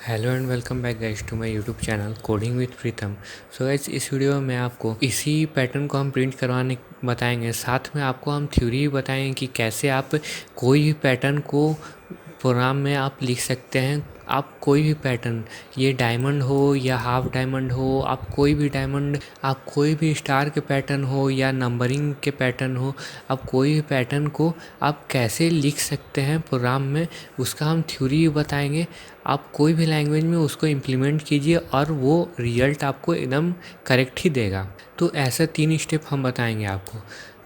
Hello and welcome back guys to my YouTube channel coding with Pritam. So guys इस video में मैं आपको इसी पैटर्न को हम प्रिंट करवाने बताएंगे, साथ में आपको हम थ्योरी भी बताएंगे कि कैसे आप कोई भी पैटर्न को प्रोग्राम में आप लिख सकते हैं। आप कोई भी पैटर्न, ये डायमंड हो या हाफ डायमंड हो, आप कोई भी डायमंड, आप कोई भी स्टार के पैटर्न हो या नंबरिंग के पैटर्न हो, आप कोई भी पैटर्न को आप कैसे लिख सकते हैं प्रोग्राम में, उसका हम थ्योरी बताएंगे। आप कोई भी लैंग्वेज में उसको इम्प्लीमेंट कीजिए और वो रिजल्ट आपको एकदम करेक्ट ही देगा। तो ऐसा 3 स्टेप हम बताएंगे आपको।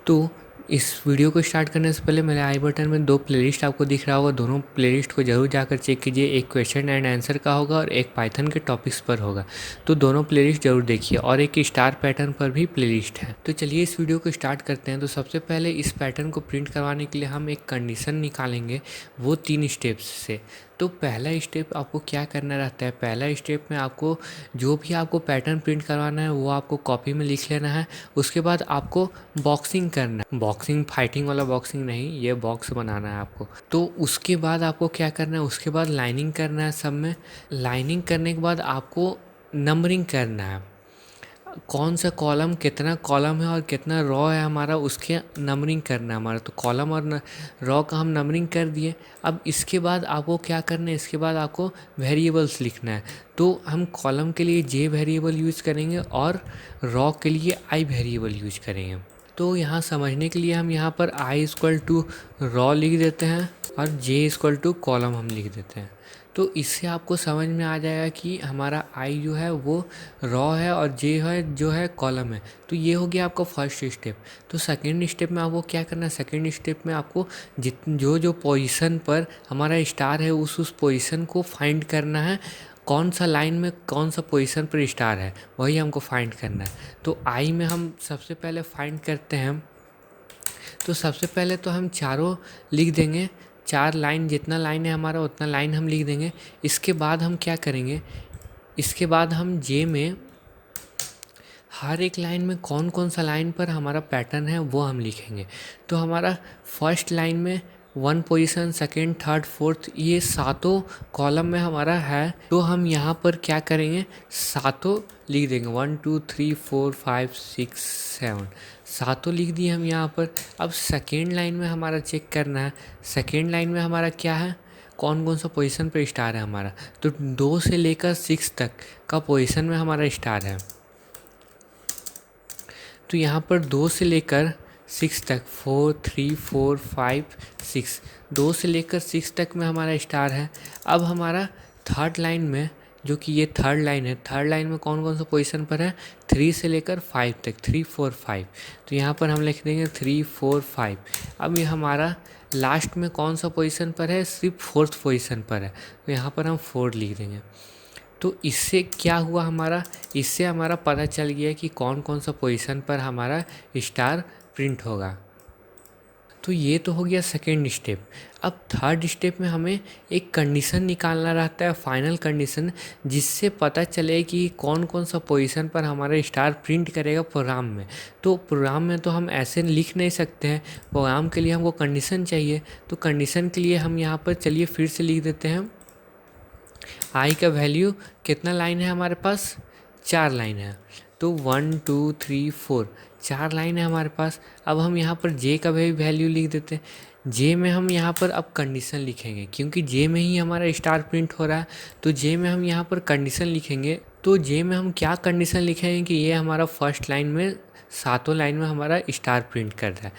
तो इस वीडियो को स्टार्ट करने से पहले मेरे आई बटन में 2 प्लेलिस्ट आपको दिख रहा होगा, दोनों प्लेलिस्ट को ज़रूर जाकर चेक कीजिए। एक क्वेश्चन एंड आंसर का होगा और एक पाइथन के टॉपिक्स पर होगा, तो दोनों प्लेलिस्ट ज़रूर देखिए। और एक स्टार पैटर्न पर भी प्लेलिस्ट है। तो चलिए इस वीडियो को स्टार्ट करते हैं। तो सबसे पहले इस पैटर्न को प्रिंट करवाने के लिए हम एक कंडीशन निकालेंगे, वो 3 स्टेप्स से। तो पहला स्टेप आपको क्या करना रहता है, पहला स्टेप में आपको जो भी आपको पैटर्न प्रिंट करवाना है वो आपको कॉपी में लिख लेना है। उसके बाद आपको बॉक्सिंग करना है, बॉक्सिंग फाइटिंग वाला बॉक्सिंग नहीं, ये बॉक्स बनाना है आपको। तो उसके बाद आपको क्या करना है, उसके बाद लाइनिंग करना है सब में। लाइनिंग करने के बाद आपको नंबरिंग करना है, कौन सा कॉलम, कितना कॉलम है और कितना रॉ है हमारा, उसके नंबरिंग करना है हमारा। तो कॉलम और रॉ का हम नंबरिंग कर दिए। अब इसके बाद आपको क्या करना है, इसके बाद आपको वेरिएबल्स लिखना है। तो हम कॉलम के लिए जे वेरिएबल यूज़ करेंगे और रॉ के लिए आई वेरिएबल यूज करेंगे। तो यहाँ समझने के लिए हम यहाँ पर आई इक्वल टू रॉ लिख देते हैं और जे इक्वल टू कॉलम हम लिख देते हैं। तो इससे आपको समझ में आ जाएगा कि हमारा आई जो है वो रॉ है और जे है जो है कॉलम है। तो ये हो गया आपका फर्स्ट स्टेप। तो सेकेंड स्टेप में आपको क्या करना है, सेकेंड स्टेप में आपको जो पोजीशन पर हमारा स्टार है उस पोजीशन को फाइंड करना है। कौन सा लाइन में कौन सा पोजीशन पर स्टार है वही हमको फाइंड करना है। तो आई में हम सबसे पहले फाइंड करते हैं। तो सबसे पहले तो हम चारों लिख देंगे, 4 लाइन, जितना लाइन है हमारा उतना लाइन हम लिख देंगे। इसके बाद हम क्या करेंगे, इसके बाद हम जे में हर एक लाइन में कौन कौन सा लाइन पर हमारा पैटर्न है वो हम लिखेंगे। तो हमारा फर्स्ट लाइन में 1 पोजीशन, सेकेंड, थर्ड, फोर्थ, ये सातों कॉलम में हमारा है। तो हम यहाँ पर क्या करेंगे, सातों लिख देंगे, 1 2 3 4 5 6 7, सातों लिख दिए हम यहाँ पर। अब सेकेंड लाइन में हमारा चेक करना है, सेकेंड लाइन में हमारा क्या है, कौन कौन सा पोजीशन पर स्टार है हमारा। तो 2 से लेकर 6 तक का पोजीशन में हमारा स्टार है। तो यहाँ पर 2 से लेकर 6 तक, 4 3 4 5 6, 2 से लेकर 6 तक में हमारा स्टार है। अब हमारा थर्ड लाइन में, जो कि ये थर्ड लाइन है, थर्ड लाइन में कौन कौन सा पोजीशन पर है, 3 से लेकर 5 तक, 3 4 5। तो यहाँ पर हम लिख देंगे 3 4 5। अब ये हमारा लास्ट में कौन सा पोजीशन पर है, सिर्फ फोर्थ पोजीशन पर है, तो यहाँ पर हम 4 लिख देंगे। तो इससे क्या हुआ हमारा, इससे हमारा पता चल गया कि कौन कौन सा पोजीशन पर हमारा स्टार प्रिंट होगा। तो ये तो हो गया सेकेंड स्टेप। अब थर्ड स्टेप में हमें एक कंडीशन निकालना रहता है, फाइनल कंडीशन, जिससे पता चले कि कौन कौन सा पोजीशन पर हमारा स्टार प्रिंट करेगा प्रोग्राम में। तो प्रोग्राम में तो हम ऐसे लिख नहीं सकते हैं, प्रोग्राम के लिए हमको कंडीशन चाहिए। तो कंडीशन के लिए हम यहाँ पर चलिए फिर से लिख देते हैं, आई का वैल्यू कितना लाइन है हमारे पास, 4 लाइन है। तो 1 2 3 4, 4 लाइन है हमारे पास। अब हम यहाँ पर जे का भी वैल्यू लिख देते हैं। जे में हम यहाँ पर अब कंडीशन लिखेंगे, क्योंकि जे में ही हमारा स्टार प्रिंट हो रहा है। तो जे में हम यहाँ पर कंडीशन लिखेंगे। तो जे में हम क्या कंडीशन लिखेंगे कि ये हमारा फर्स्ट लाइन में, सातों लाइन में हमारा स्टार प्रिंट कर रहा है।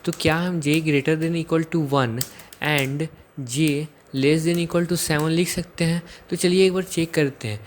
तो क्या हम j greater than equal to 1 and j less than equal to 7 लिख सकते हैं। तो चलिए एक बार चेक करते हैं,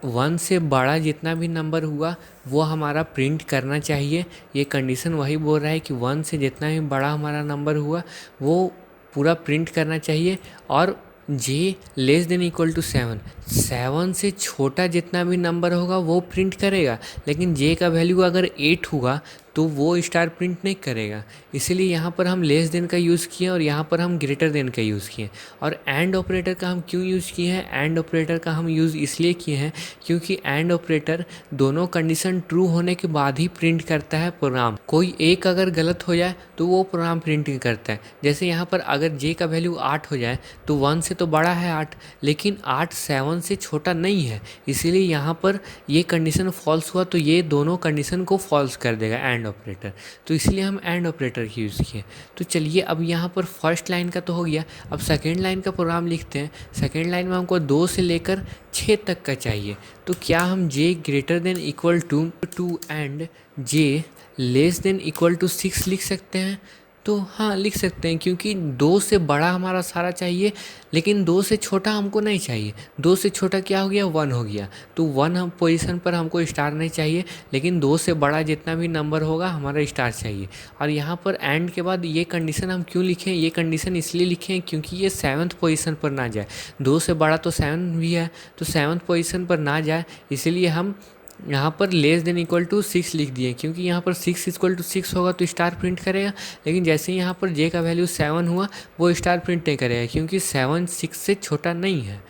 1 से बड़ा जितना भी नंबर हुआ वो हमारा प्रिंट करना चाहिए। ये कंडीशन वही बोल रहा है कि 1 से जितना भी बड़ा हमारा नंबर हुआ वो पूरा प्रिंट करना चाहिए। और जे लेस देन इक्वल टू 7, 7 से छोटा जितना भी नंबर होगा वो प्रिंट करेगा। लेकिन जे का वैल्यू अगर 8 हुआ तो वो स्टार प्रिंट नहीं करेगा। इसीलिए यहाँ पर हम लेस देन का यूज़ किए और यहाँ पर हम ग्रेटर देन का यूज़ किए। और एंड ऑपरेटर का हम क्यों यूज़ किए हैं? एंड ऑपरेटर का हम यूज़ इसलिए किए हैं क्योंकि एंड ऑपरेटर दोनों कंडीशन ट्रू होने के बाद ही प्रिंट करता है प्रोग्राम। कोई एक अगर गलत हो जाए तो वो प्रोग्राम प्रिंट नहीं करता है। जैसे यहाँ पर अगर जे का वैल्यू 8 हो जाए तो 1 से तो बड़ा है 8, लेकिन 8 7 से छोटा नहीं है, इसीलिए यहाँ पर ये कंडीशन फॉल्स हुआ तो ये दोनों कंडीशन को फॉल्स कर देगा एंड ऑपरेटर। तो इसलिए हम एंड ऑपरेटर की यूज़ किए। तो चलिए अब यहाँ पर फर्स्ट लाइन का तो हो गया, अब सेकेंड लाइन का प्रोग्राम लिखते हैं। सेकेंड लाइन में हमको 2 से लेकर 6 तक का चाहिए। तो क्या हम j greater than equal to 2 and j less than equal to 6 लिख सकते हैं? तो हाँ लिख सकते हैं, क्योंकि 2 से बड़ा हमारा सारा चाहिए लेकिन 2 से छोटा हमको नहीं चाहिए। 2 से छोटा क्या हो गया? 1 हो गया। तो 1 हम पोजीशन पर हमको स्टार नहीं चाहिए, लेकिन 2 से बड़ा जितना भी नंबर होगा हमारा स्टार चाहिए। और यहाँ पर एंड के बाद ये कंडीशन हम क्यों लिखें? ये कंडीशन इसलिए लिखें क्योंकि ये 7th पोजीशन पर ना जाए। 2 से बड़ा तो 7 भी है, तो 7th पोजीशन पर ना जाए, इसलिए हम यहाँ पर लेस देन इक्वल टू 6 लिख दिए। क्योंकि यहाँ पर 6 इक्वल टू 6 होगा तो स्टार प्रिंट करेगा, लेकिन जैसे ही यहाँ पर जे का वैल्यू 7 हुआ वो स्टार प्रिंट नहीं करेगा, क्योंकि 7 6 से छोटा नहीं है।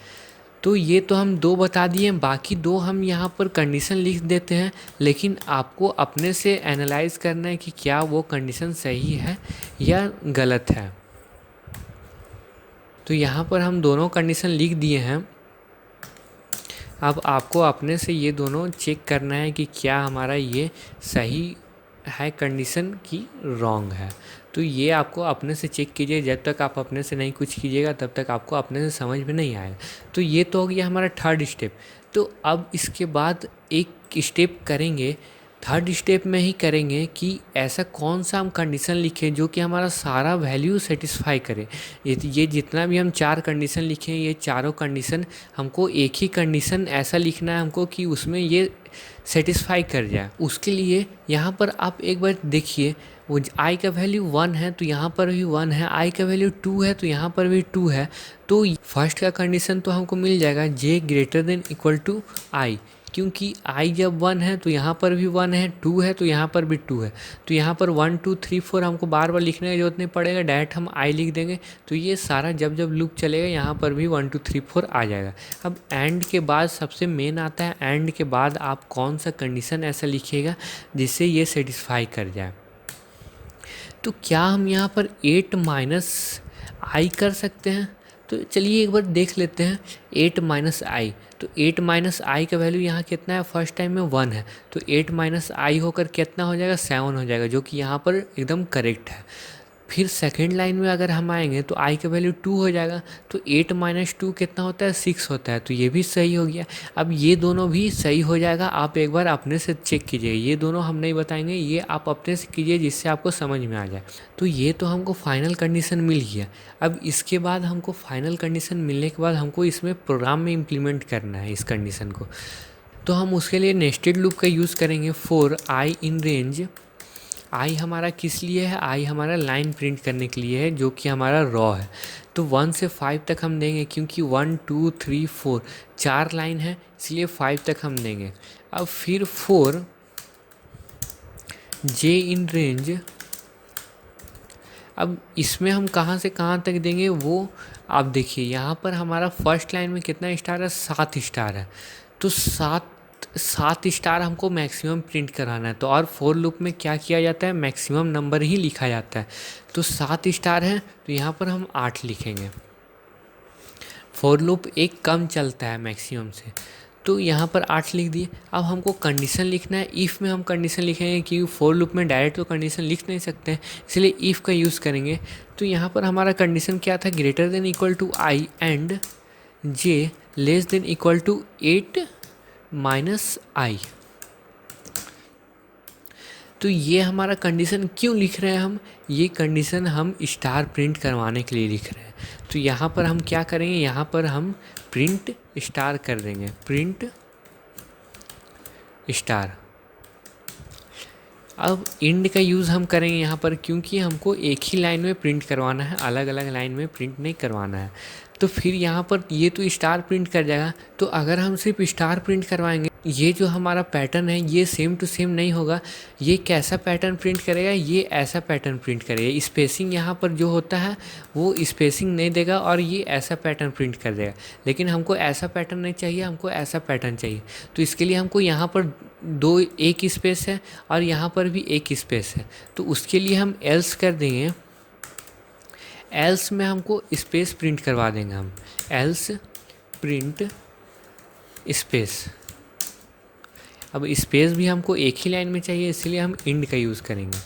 तो ये तो हम 2 बता दिए, बाकी 2 हम यहाँ पर कंडीशन लिख देते हैं, लेकिन आपको अपने से एनालाइज करना है कि क्या वो कंडीशन सही है या गलत है। तो यहाँ पर हम दोनों कंडीशन लिख दिए हैं। अब आपको अपने से ये दोनों चेक करना है कि क्या हमारा ये सही है कंडीशन की रॉन्ग है। तो ये आपको अपने से चेक कीजिए। जब तक आप अपने से नहीं कुछ कीजिएगा तब तक आपको अपने से समझ में नहीं आएगा। तो ये तो हो गया हमारा थर्ड स्टेप। तो अब इसके बाद एक स्टेप करेंगे, थर्ड स्टेप में ही करेंगे कि ऐसा कौन सा हम कंडीशन लिखें जो कि हमारा सारा वैल्यू सेटिस्फाई करे। ये जितना भी हम 4 कंडीशन लिखे हैं, ये चारों कंडीशन हमको एक ही कंडीशन ऐसा लिखना है हमको कि उसमें ये सेटिस्फाई कर जाए। उसके लिए यहाँ पर आप एक बार देखिए, वो आई का वैल्यू 1 है तो यहाँ पर भी 1 है, आई का वैल्यू 2 है तो यहाँ पर भी 2 है। तो फर्स्ट का कंडीशन तो हमको मिल जाएगा जे ग्रेटर देन इक्वल टू आई, क्योंकि आई जब 1 है तो यहाँ पर भी 1 है, 2 है तो यहाँ पर भी 2 है। तो यहाँ पर 1 2 3 4 हमको बार बार लिखने की जरूरत नहीं पड़ेगा, डायरेक्ट हम आई लिख देंगे। तो ये सारा जब जब लूप चलेगा यहाँ पर भी 1 2 3 4 आ जाएगा। अब एंड के बाद सबसे मेन आता है, एंड के बाद आप कौन सा कंडीशन ऐसा लिखिएगा जिससे ये सेटिस्फाई कर जाए। तो क्या हम यहाँ पर 8 माइनस आई कर सकते हैं? तो चलिए एक बार देख लेते हैं। 8 माइनस आई, तो 8 माइनस आई का वैल्यू यहाँ कितना है? फर्स्ट टाइम में 1 है, तो 8 माइनस आई होकर कितना हो जाएगा? 7 हो जाएगा, जो कि यहाँ पर एकदम करेक्ट है। फिर सेकेंड लाइन में अगर हम आएंगे तो आई का वैल्यू 2 हो जाएगा, तो 8 माइनस 2 कितना होता है? 6 होता है, तो ये भी सही हो गया। अब ये दोनों भी सही हो जाएगा, आप एक बार अपने से चेक कीजिए। ये दोनों हम नहीं बताएंगे, ये आप अपने से कीजिए जिससे आपको समझ में आ जाए। तो ये तो हमको फाइनल कंडीशन मिल गया। अब इसके बाद हमको फाइनल कंडीशन मिलने के बाद हमको इसमें प्रोग्राम में इम्प्लीमेंट करना है इस कंडीशन को। तो हम उसके लिए नेस्टेड लूप का यूज़ करेंगे फॉर आई इन रेंज। आई हमारा किस लिए है? आई हमारा लाइन प्रिंट करने के लिए है, जो कि हमारा रॉ है। तो 1 से 5 तक हम देंगे, क्योंकि 1 2 3 4 4 लाइन है, इसलिए 5 तक हम देंगे। अब फिर 4 जे इन रेंज। अब इसमें हम कहाँ से कहाँ तक देंगे वो आप देखिए। यहाँ पर हमारा फर्स्ट लाइन में कितना स्टार है? 7 स्टार है। तो 7 स्टार हमको मैक्सिमम प्रिंट कराना है। तो और फॉर लूप में क्या किया जाता है? मैक्सिमम नंबर ही लिखा जाता है। तो 7 स्टार है तो यहाँ पर हम 8 लिखेंगे। फॉर लूप एक कम चलता है मैक्सिमम से, तो यहाँ पर 8 लिख दिए। अब हमको कंडीशन लिखना है। इफ़ में हम कंडीशन लिखेंगे, क्योंकि फॉर लूप में डायरेक्ट तो कंडीशन लिख नहीं सकते हैं, इसलिए इफ़ का यूज़ करेंगे। तो यहाँ पर हमारा कंडीशन क्या था? Greater than equal to i and j less than equal to 8 minus i. तो ये हमारा कंडीशन क्यों लिख रहे हैं हम? ये कंडीशन हम स्टार प्रिंट करवाने के लिए लिख रहे हैं। तो यहाँ पर हम क्या करेंगे? यहाँ पर हम प्रिंट स्टार कर देंगे, प्रिंट स्टार। अब इंड का यूज़ हम करेंगे यहाँ पर, क्योंकि हमको एक ही लाइन में प्रिंट करवाना है, अलग अलग लाइन में प्रिंट नहीं करवाना है। तो फिर यहाँ पर ये तो स्टार प्रिंट कर जाएगा। तो अगर हम सिर्फ स्टार प्रिंट करवाएंगे, ये जो हमारा पैटर्न है ये सेम टू सेम नहीं होगा। ये कैसा पैटर्न प्रिंट करेगा, ये ऐसा पैटर्न प्रिंट करेगा। स्पेसिंग यहाँ पर जो होता है वो स्पेसिंग नहीं देगा और ये ऐसा पैटर्न प्रिंट कर देगा। लेकिन हमको ऐसा पैटर्न नहीं चाहिए, हमको ऐसा पैटर्न चाहिए। तो इसके लिए हमको यहाँ पर एक स्पेस है और यहाँ पर भी एक स्पेस है। तो उसके लिए हम एल्स कर देंगे। एल्स में हमको स्पेस प्रिंट करवा देंगे हम, एल्स प्रिंट स्पेस। अब स्पेस भी हमको एक ही लाइन में चाहिए, इसलिए हम इंड का यूज़ करेंगे।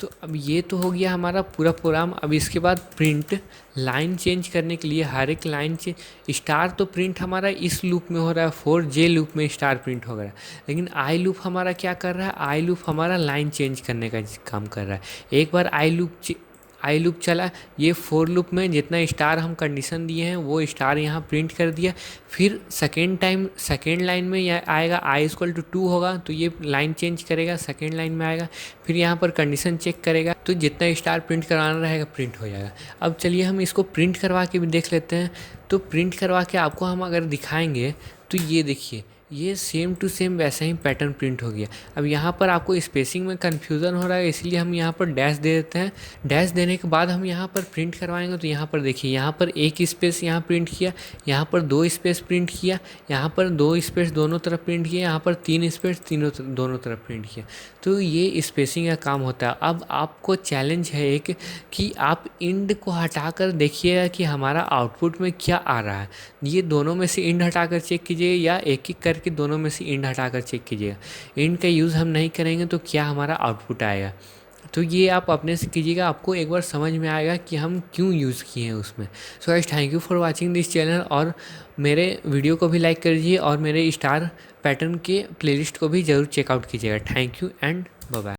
तो अब ये तो हो गया हमारा पूरा प्रोग्राम। अब इसके बाद प्रिंट लाइन चेंज करने के लिए हर एक लाइन स्टार तो प्रिंट हमारा इस लूप में हो रहा है, 4J लूप में स्टार प्रिंट हो रहा है। लेकिन आई लूप हमारा क्या कर रहा है, आई लूप हमारा लाइन चेंज करने का काम कर रहा है। एक बार आई लूप चला, ये फोर लूप में जितना स्टार हम कंडीशन दिए हैं वो स्टार यहाँ प्रिंट कर दिया। फिर सेकेंड लाइन में यह आएगा i=2 होगा, तो ये लाइन चेंज करेगा, सेकेंड लाइन में आएगा। फिर यहाँ पर कंडीशन चेक करेगा, तो जितना स्टार प्रिंट कराना रहेगा प्रिंट हो जाएगा। अब चलिए हम इसको प्रिंट करवा के भी देख लेते हैं। तो प्रिंट करवा के आपको हम अगर दिखाएंगे तो ये देखिए, ये सेम टू सेम वैसा ही पैटर्न प्रिंट हो गया। अब यहाँ पर आपको स्पेसिंग में कन्फ्यूज़न हो रहा है, इसलिए हम यहाँ पर डैश दे देते हैं। डैश देने के बाद हम यहाँ पर प्रिंट करवाएंगे तो यहाँ पर देखिए, यहाँ पर एक स्पेस यहाँ प्रिंट किया, यहाँ पर 2 स्पेस प्रिंट किया, यहाँ पर 2 स्पेस दोनों तरफ प्रिंट किया, यहाँ पर 3 स्पेस दोनों तरफ प्रिंट किया। तो ये स्पेसिंग का काम होता है। अब आपको चैलेंज है एक कि आप इंड को हटाकर देखिएगा कि हमारा आउटपुट में क्या आ रहा है। ये दोनों में से इंड हटाकर चेक कीजिएगा या एक एक करके दोनों में से इंड हटाकर चेक कीजिएगा। इंड का यूज़ हम नहीं करेंगे तो क्या हमारा आउटपुट आएगा। तो ये आप अपने से कीजिएगा, आपको एक बार समझ में आएगा कि हम क्यों यूज़ किए हैं उसमें। So guys, thank you for watching this channel, और मेरे वीडियो को भी लाइक कर दीजिए और मेरे स्टार पैटर्न के प्लेलिस्ट को भी ज़रूर चेकआउट कीजिएगा। Thank you and bye bye.